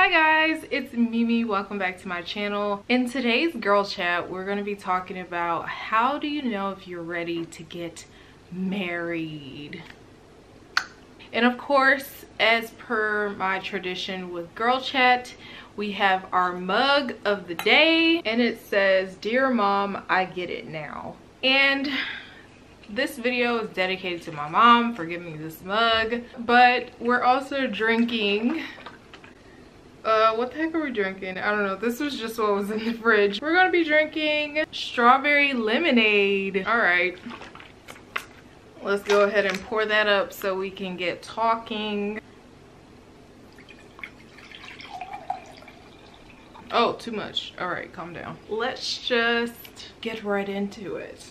Hi guys, it's Mimi. Welcome back to my channel. In today's girl chat, we're going to be talking about how do you know if you're ready to get married. And of course, as per my tradition with girl chat, we have our mug of the day and it says, "Dear Mom, I get it now." And this video is dedicated to my mom for giving me this mug, but we're also drinking what the heck are we drinking? I don't know. This was just what was in the fridge. We're gonna be drinking strawberry lemonade. All right, let's go ahead and pour that up so we can get talking. Oh, too much. All right, calm down. Let's just get right into it.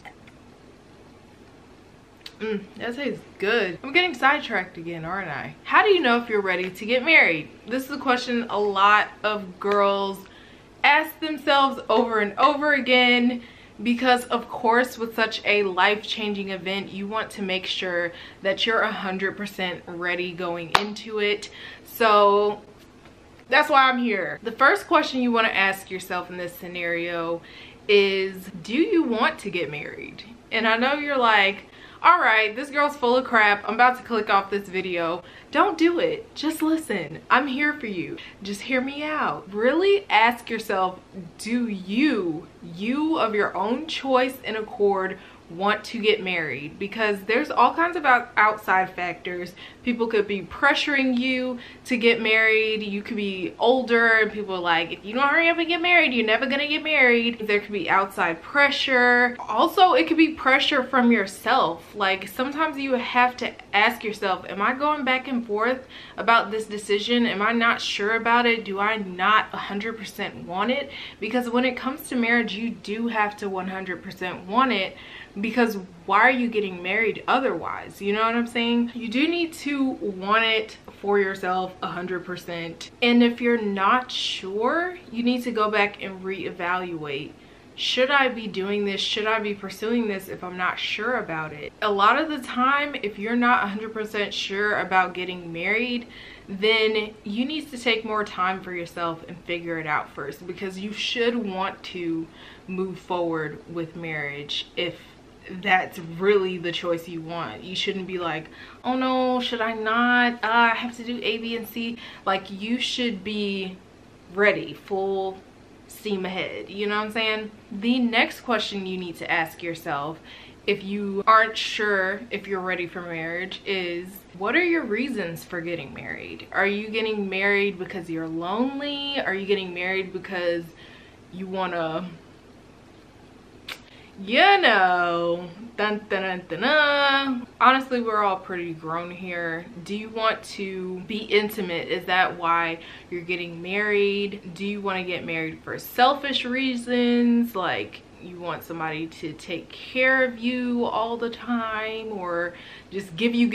That tastes good. I'm getting sidetracked again, aren't I? How do you know if you're ready to get married? This is a question a lot of girls ask themselves over and over again because, of course, with such a life-changing event, you want to make sure that you're 100% ready going into it. So that's why I'm here. The first question you want to ask yourself in this scenario is, do you want to get married? And I know you're like, all right, this girl's full of crap. I'm about to click off this video. Don't do it. Just listen. I'm here for you. Just hear me out. Really ask yourself, do you of your own choice and accord want to get married? Because there's all kinds of outside factors. People could be pressuring you to get married. You could be older and people are like, if you don't hurry up and get married, you're never gonna get married. There could be outside pressure. Also, it could be pressure from yourself. Like, sometimes you have to ask yourself, am I going back and forth about this decision? Am I not sure about it? Do I not 100% want it? Because when it comes to marriage, you do have to 100% want it, because why are you getting married otherwise? You know what I'm saying? You do need to want it for yourself 100%. And if you're not sure, you need to go back and reevaluate. Should I be doing this? Should I be pursuing this if I'm not sure about it? A lot of the time, if you're not 100% sure about getting married, then you need to take more time for yourself and figure it out first, because you should want to move forward with marriage if that's really the choice you want. You shouldn't be like, oh no, should I not? I have to do A, B, and C. Like, you should be ready, full steam ahead. You know what I'm saying? The next question you need to ask yourself, if you aren't sure if you're ready for marriage, is, what are your reasons for getting married? Are you getting married because you're lonely? Are you getting married because you want to, you know, dun, dun, dun, dun, dun. Honestly, we're all pretty grown here. Do you want to be intimate? Is that why you're getting married? Do you want to get married for selfish reasons, like you want somebody to take care of you all the time, or just give you?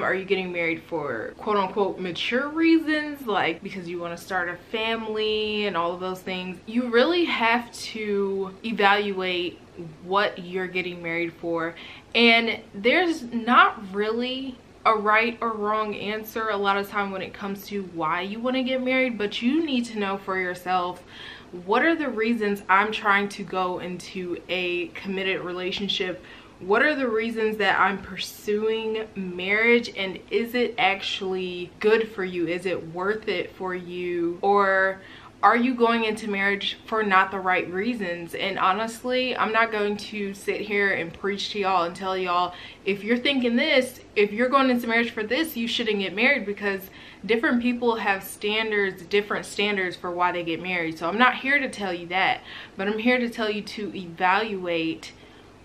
Are you getting married for quote unquote mature reasons, like because you want to start a family and all of those things? You really have to evaluate what you're getting married for, and there's not really a right or wrong answer a lot of time when it comes to why you want to get married, but you need to know for yourself, what are the reasons I'm trying to go into a committed relationship? What are the reasons that I'm pursuing marriage, and is it actually good for you? Is it worth it for you? Or are you going into marriage for not the right reasons? And honestly, I'm not going to sit here and preach to y'all and tell y'all, if you're thinking this, if you're going into marriage for this, you shouldn't get married, because different people have standards, different standards for why they get married. So I'm not here to tell you that, but I'm here to tell you to evaluate,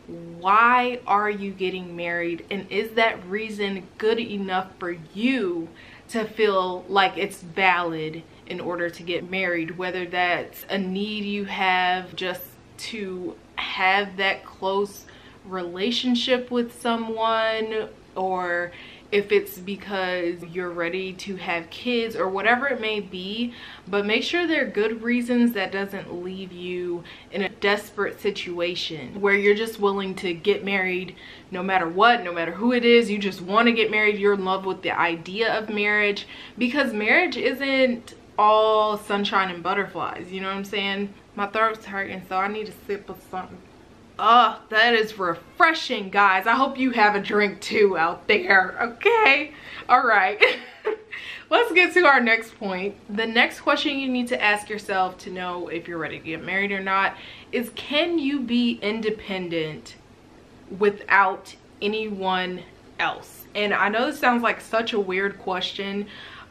why are you getting married, and is that reason good enough for you to feel like it's valid in order to get married? Whether that's a need you have just to have that close relationship with someone, or if it's because you're ready to have kids or whatever it may be, but make sure they're good reasons that doesn't leave you in a desperate situation where you're just willing to get married no matter what, no matter who it is. You just want to get married, you're in love with the idea of marriage, because marriage isn't all sunshine and butterflies, you know what I'm saying? My throat's hurting, so I need a sip of something. Oh, that is refreshing, guys. I hope you have a drink too out there, okay? All right. Let's get to our next point. The next question you need to ask yourself to know if you're ready to get married or not is, can you be independent without anyone else? And I know this sounds like such a weird question,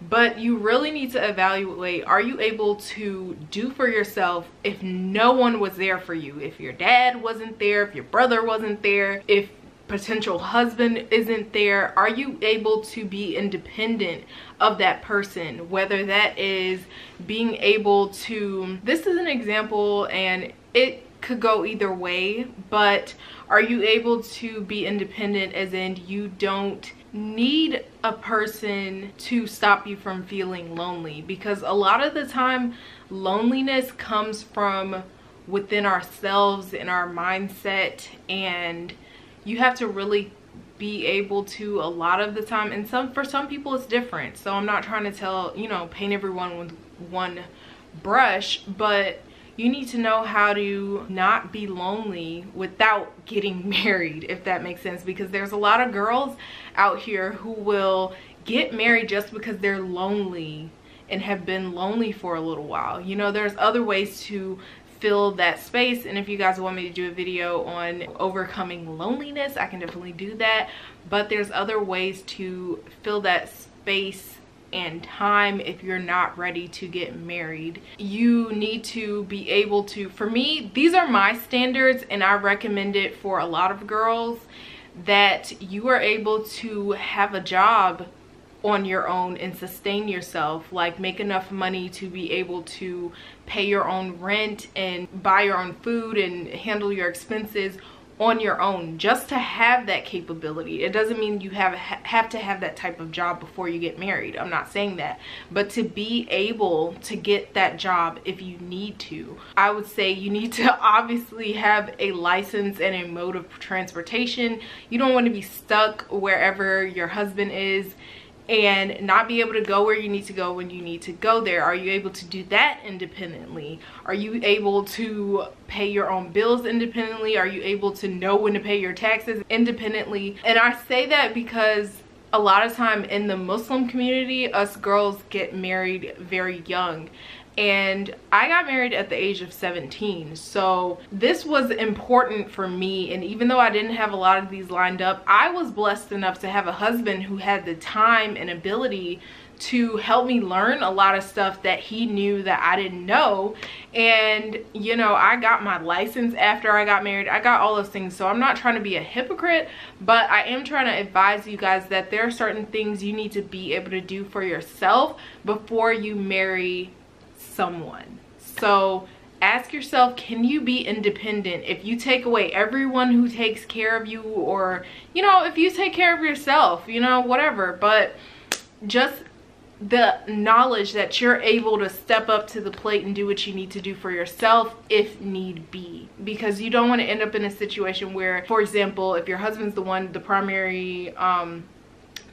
but you really need to evaluate, are you able to do for yourself if no one was there for you? If your dad wasn't there, if your brother wasn't there, if potential husband isn't there, are you able to be independent of that person? Whether that is being able to, this is an example and it could go either way, but are you able to be independent as in you don't need a person to stop you from feeling lonely? Because a lot of the time loneliness comes from within ourselves and our mindset, and you have to really be able to, a lot of the time, and for some people it's different, so I'm not trying to tell, you know, paint everyone with one brush, but you need to know how to not be lonely without getting married, if that makes sense. Because there's a lot of girls out here who will get married just because they're lonely and have been lonely for a little while. You know, there's other ways to fill that space, and if you guys want me to do a video on overcoming loneliness, I can definitely do that. But there's other ways to fill that space and time if you're not ready to get married. You need to be able to, for me, these are my standards and I recommend it for a lot of girls, that you are able to have a job on your own and sustain yourself, like make enough money to be able to pay your own rent and buy your own food and handle your expenses on your own, just to have that capability. It doesn't mean you have to have that type of job before you get married. I'm not saying that, but to be able to get that job if you need to. I would say you need to obviously have a license and a mode of transportation. You don't want to be stuck wherever your husband is and not be able to go where you need to go when you need to go there. Are you able to do that independently? Are you able to pay your own bills independently? Are you able to know when to pay your taxes independently? And I say that because a lot of time in the Muslim community, us girls get married very young. And I got married at the age of 17, so this was important for me. And even though I didn't have a lot of these lined up, I was blessed enough to have a husband who had the time and ability to help me learn a lot of stuff that he knew that I didn't know. And you know, I got my license after I got married. I got all those things, so I'm not trying to be a hypocrite, but I am trying to advise you guys that there are certain things you need to be able to do for yourself before you marry someone. So ask yourself, can you be independent if you take away everyone who takes care of you, or you know, if you take care of yourself, you know, whatever, but just the knowledge that you're able to step up to the plate and do what you need to do for yourself if need be. Because you don't want to end up in a situation where, for example, if your husband's the primary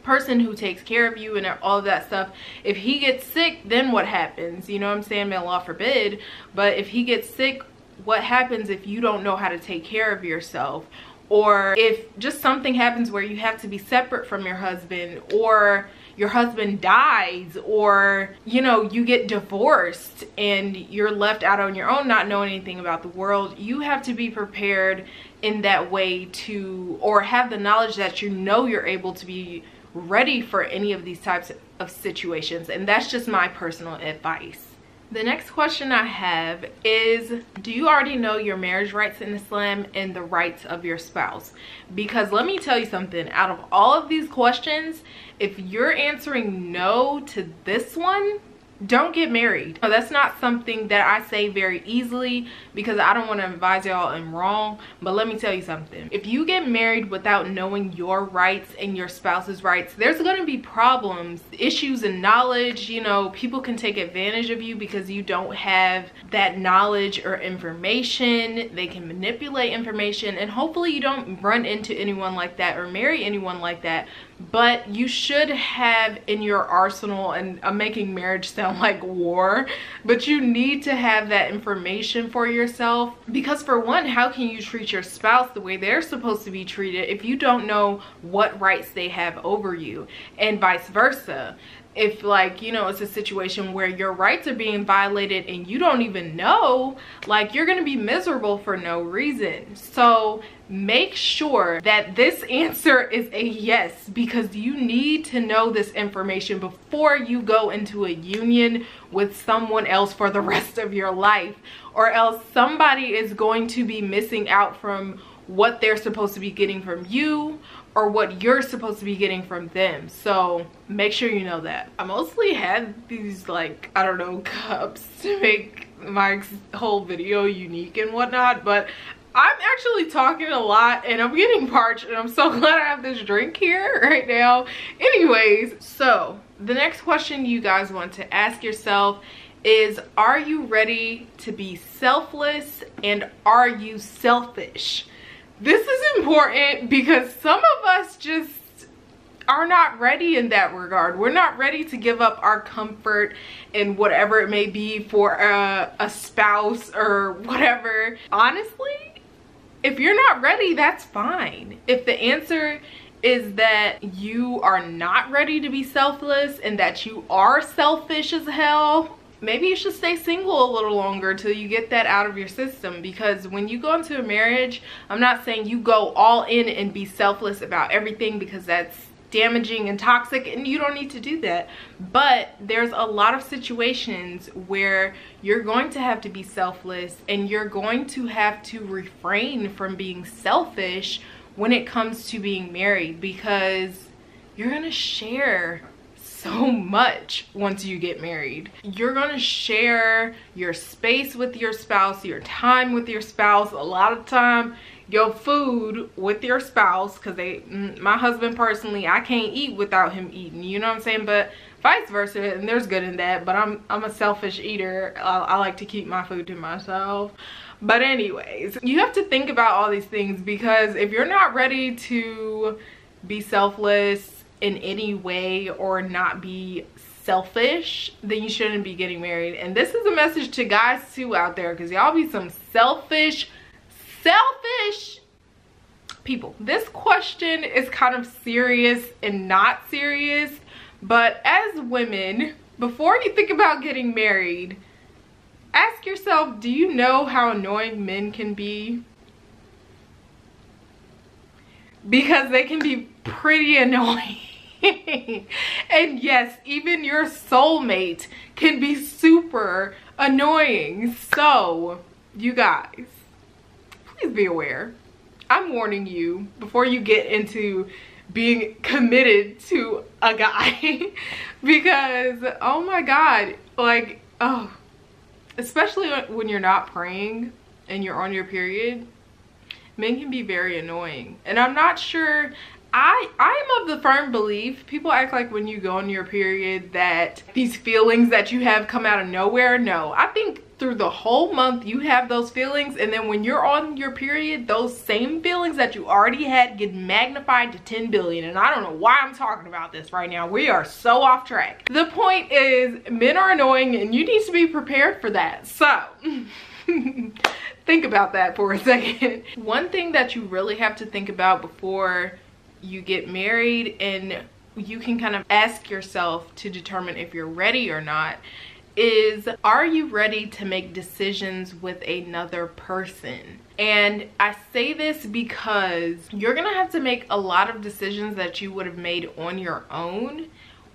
person who takes care of you and all of that stuff, if he gets sick, then what happens? You know what I'm saying? May Allah forbid. But if he gets sick, what happens if you don't know how to take care of yourself? Or if just something happens where you have to be separate from your husband, or your husband dies, or you know, you get divorced and you're left out on your own, not knowing anything about the world, you have to be prepared in that way to, or have the knowledge that you know you're able to be ready for any of these types of situations. And that's just my personal advice. The next question I have is, do you already know your marriage rights in Islam and the rights of your spouse? Because let me tell you something, out of all of these questions, if you're answering no to this one, don't get married. Now, that's not something that I say very easily because I don't want to advise y'all I'm wrong, but let me tell you something. If you get married without knowing your rights and your spouse's rights, there's going to be problems, issues in knowledge. You know, people can take advantage of you because you don't have that knowledge or information. They can manipulate information, and hopefully you don't run into anyone like that or marry anyone like that. But you should have in your arsenal, and I'm making marriage sound like war, but you need to have that information for yourself, because for one, how can you treat your spouse the way they're supposed to be treated if you don't know what rights they have over you, and vice versa? If, like, you know, it's a situation where your rights are being violated and you don't even know, like, you're gonna be miserable for no reason. So make sure that this answer is a yes, because you need to know this information before you go into a union with someone else for the rest of your life, or else somebody is going to be missing out from what they're supposed to be getting from you, or what you're supposed to be getting from them. So make sure you know that. I mostly had these, like, I don't know, cups to make my whole video unique and whatnot, but I'm actually talking a lot and I'm getting parched, and I'm so glad I have this drink here right now. Anyways, so the next question you guys want to ask yourself is, are you ready to be selfless, and are you selfish? This is important because some of us just are not ready in that regard. We're not ready to give up our comfort and whatever it may be for a spouse or whatever. Honestly, if you're not ready, that's fine. If the answer is that you are not ready to be selfless and that you are selfish as hell, maybe you should stay single a little longer till you get that out of your system. Because when you go into a marriage, I'm not saying you go all in and be selfless about everything, because that's damaging and toxic, and you don't need to do that. But there's a lot of situations where you're going to have to be selfless, and you're going to have to refrain from being selfish when it comes to being married, because you're gonna share so much once you get married. You're gonna share your space with your spouse, your time with your spouse, a lot of time your food with your spouse, because my husband personally, I can't eat without him eating, you know what I'm saying? But vice versa, and there's good in that, but I'm a selfish eater. I like to keep my food to myself. But anyways, you have to think about all these things, because if you're not ready to be selfless in any way or not be selfish, then you shouldn't be getting married. And this is a message to guys too out there, because y'all be some selfish people. This question is kind of serious and not serious, but as women, before you think about getting married, ask yourself, do you know how annoying men can be? Because they can be pretty annoying. And yes, even your soulmate can be super annoying. So you guys, please be aware. I'm warning you before you get into being committed to a guy. Because oh my god, like, oh, especially when you're not praying and you're on your period, men can be very annoying. And I'm not sure, I am of the firm belief, people act like when you go on your period that these feelings that you have come out of nowhere. No, I think through the whole month you have those feelings, and then when you're on your period, those same feelings that you already had get magnified to 10 billion. And I don't know why I'm talking about this right now. We are so off track. The point is, men are annoying and you need to be prepared for that. So think about that for a second. One thing that you really have to think about before you get married, and you can kind of ask yourself to determine if you're ready or not, is, are you ready to make decisions with another person? And I say this because you're gonna have to make a lot of decisions that you would have made on your own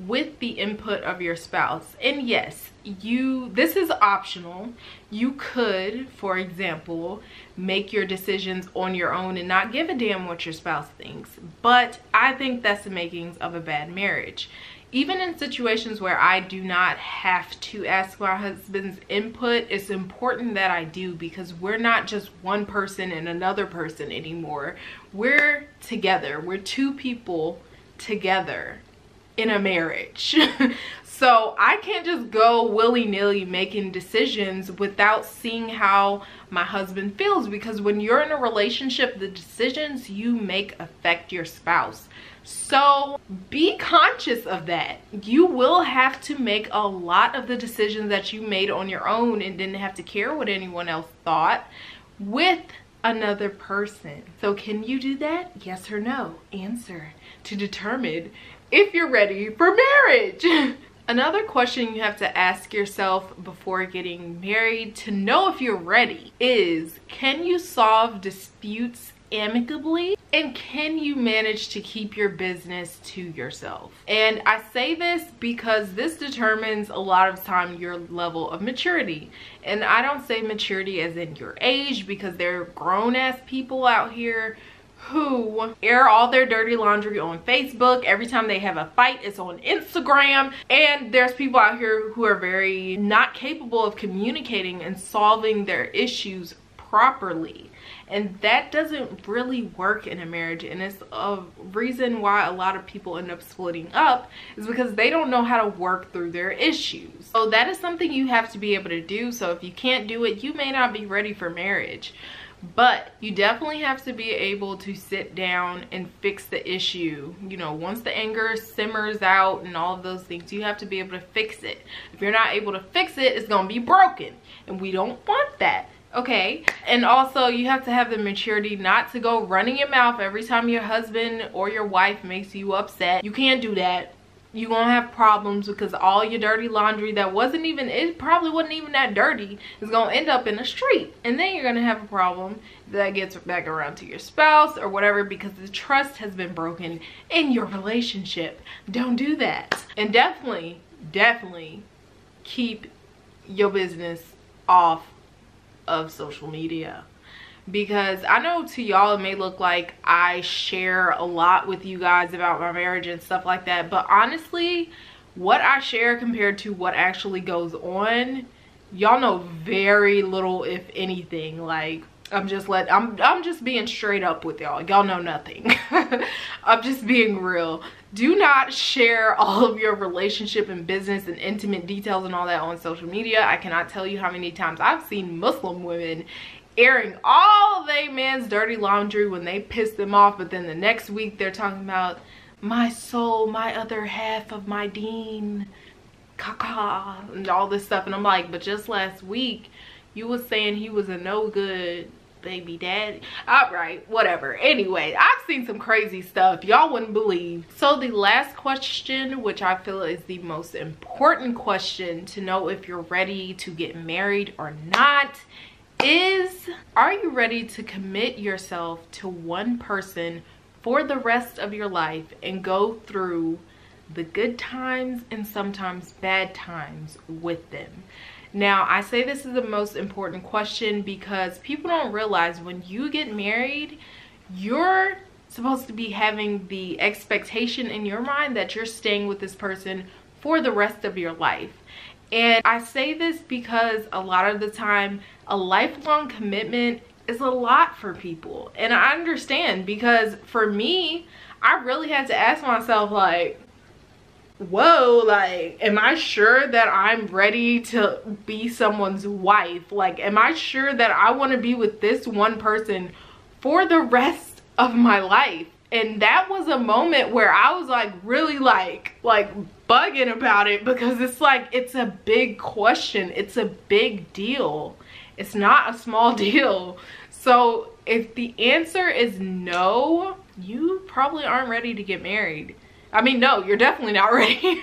with the input of your spouse. And yes, this is optional. You could, for example, make your decisions on your own and not give a damn what your spouse thinks. But I think that's the makings of a bad marriage. Even in situations where I do not have to ask my husband's input, it's important that I do, because we're not just one person and another person anymore. We're together. We're two people together in a marriage. So I can't just go willy-nilly making decisions without seeing how my husband feels, because when you're in a relationship, the decisions you make affect your spouse. So be conscious of that. You will have to make a lot of the decisions that you made on your own and didn't have to care what anyone else thought with another person. So can you do that? Yes or no? Answer to determine if you're ready for marriage. Another question you have to ask yourself before getting married to know if you're ready is, can you solve disputes amicably? And can you manage to keep your business to yourself? And I say this because this determines a lot of time your level of maturity. And I don't say maturity as in your age, because there are grown-ass people out here who air all their dirty laundry on Facebook. Every time they have a fight, it's on Instagram. And there's people out here who are very not capable of communicating and solving their issues properly. And that doesn't really work in a marriage, and it's a reason why a lot of people end up splitting up, is because they don't know how to work through their issues. So that is something you have to be able to do. So if you can't do it, you may not be ready for marriage. But you definitely have to be able to sit down and fix the issue. You know, once the anger simmers out and all of those things, you have to be able to fix it. If you're not able to fix it, it's gonna be broken, and we don't want that. Okay, and also you have to have the maturity not to go running your mouth every time your husband or your wife makes you upset. You can't do that. You're gonna have problems, because all your dirty laundry that it probably wasn't even that dirty, is gonna end up in the street. And then you're gonna have a problem that gets back around to your spouse or whatever, because the trust has been broken in your relationship. Don't do that. And definitely keep your business off of social media, because I know to y'all it may look like I share a lot with you guys about my marriage and stuff like that, but honestly, what I share compared to what actually goes on, y'all know very little, if anything. Like, I'm just being straight up with y'all. Y'all know nothing. I'm just being real. Do not share all of your relationship and business and intimate details and all that on social media. I cannot tell you how many times I've seen Muslim women airing all they man's dirty laundry when they piss them off, but then the next week they're talking about my soul, my other half of my deen, caca, and all this stuff. And I'm like, but just last week you was saying he was a no good baby daddy. All right, whatever. Anyway, I've seen some crazy stuff y'all wouldn't believe. So the last question, which I feel is the most important question to know if you're ready to get married or not, is, are you ready to commit yourself to one person for the rest of your life and go through the good times and sometimes bad times with them? Now, I say this is the most important question because people don't realize when you get married, you're supposed to be having the expectation in your mind that you're staying with this person for the rest of your life. And I say this because a lot of the time, a lifelong commitment is a lot for people. And I understand, because for me, I really had to ask myself, like, whoa, like, am I sure that I'm ready to be someone's wife? Like, am I sure that I want to be with this one person for the rest of my life? And that was a moment where I was like really like bugging about it, because it's like, it's a big question. It's a big deal. It's not a small deal. So if the answer is no, you probably aren't ready to get married. I mean, no, you're definitely not ready.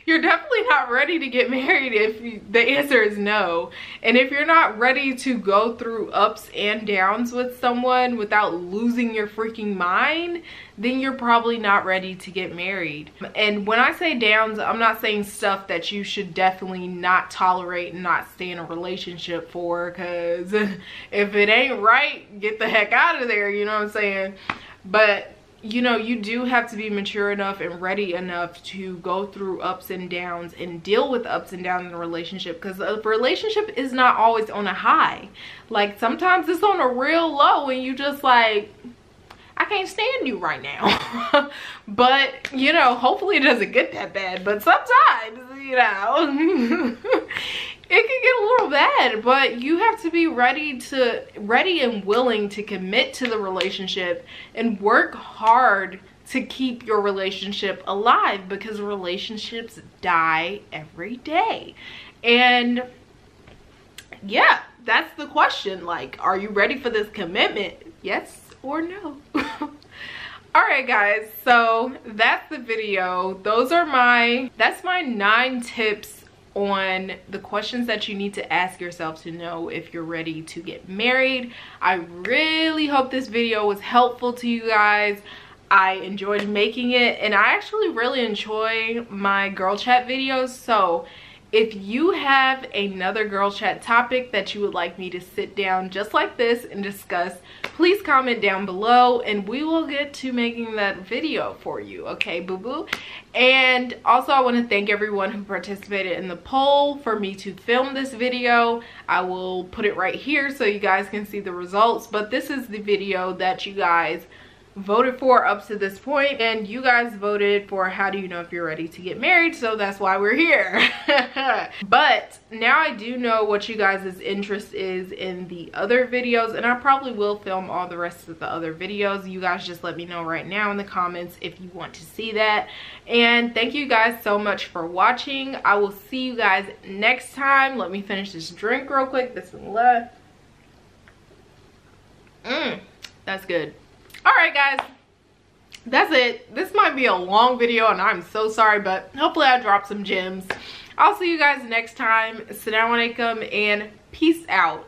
you're definitely not ready to get married if the answer is no. And if you're not ready to go through ups and downs with someone without losing your freaking mind, then you're probably not ready to get married. And when I say downs, I'm not saying stuff that you should definitely not tolerate and not stay in a relationship for, because if it ain't right, get the heck out of there, you know what I'm saying? But you know, you do have to be mature enough and ready enough to go through ups and downs and deal with ups and downs in a relationship, because a relationship is not always on a high. Like, sometimes it's on a real low and you just like, I can't stand you right now. But, you know, hopefully it doesn't get that bad. But sometimes, you know, it can get a little bad. But you have to be ready and willing to commit to the relationship and work hard to keep your relationship alive, because relationships die every day. And yeah, that's the question. Like, are you ready for this commitment? Yes or no? All right, guys, so that's the video. That's my 9 tips on the questions that you need to ask yourself to know if you're ready to get married. I really hope this video was helpful to you guys. I enjoyed making it, and I actually really enjoy my girl chat videos. So if you have another girl chat topic that you would like me to sit down just like this and discuss, please comment down below and we will get to making that video for you, okay, boo-boo? And also, I want to thank everyone who participated in the poll for me to film this video. I will put it right here so you guys can see the results, but this is the video that you guys voted for up to this point, and you guys voted for how do you know if you're ready to get married, so that's why we're here. But now I do know what you guys' interest is in the other videos, and I probably will film all the rest of the other videos. You guys just let me know right now in the comments if you want to see that. And thank you guys so much for watching. I will see you guys next time. Let me finish this drink real quick. This one left. That's good. All right, guys, that's it. This might be a long video and I'm so sorry, but hopefully I dropped some gems. I'll see you guys next time. Assalamu alaikum and peace out.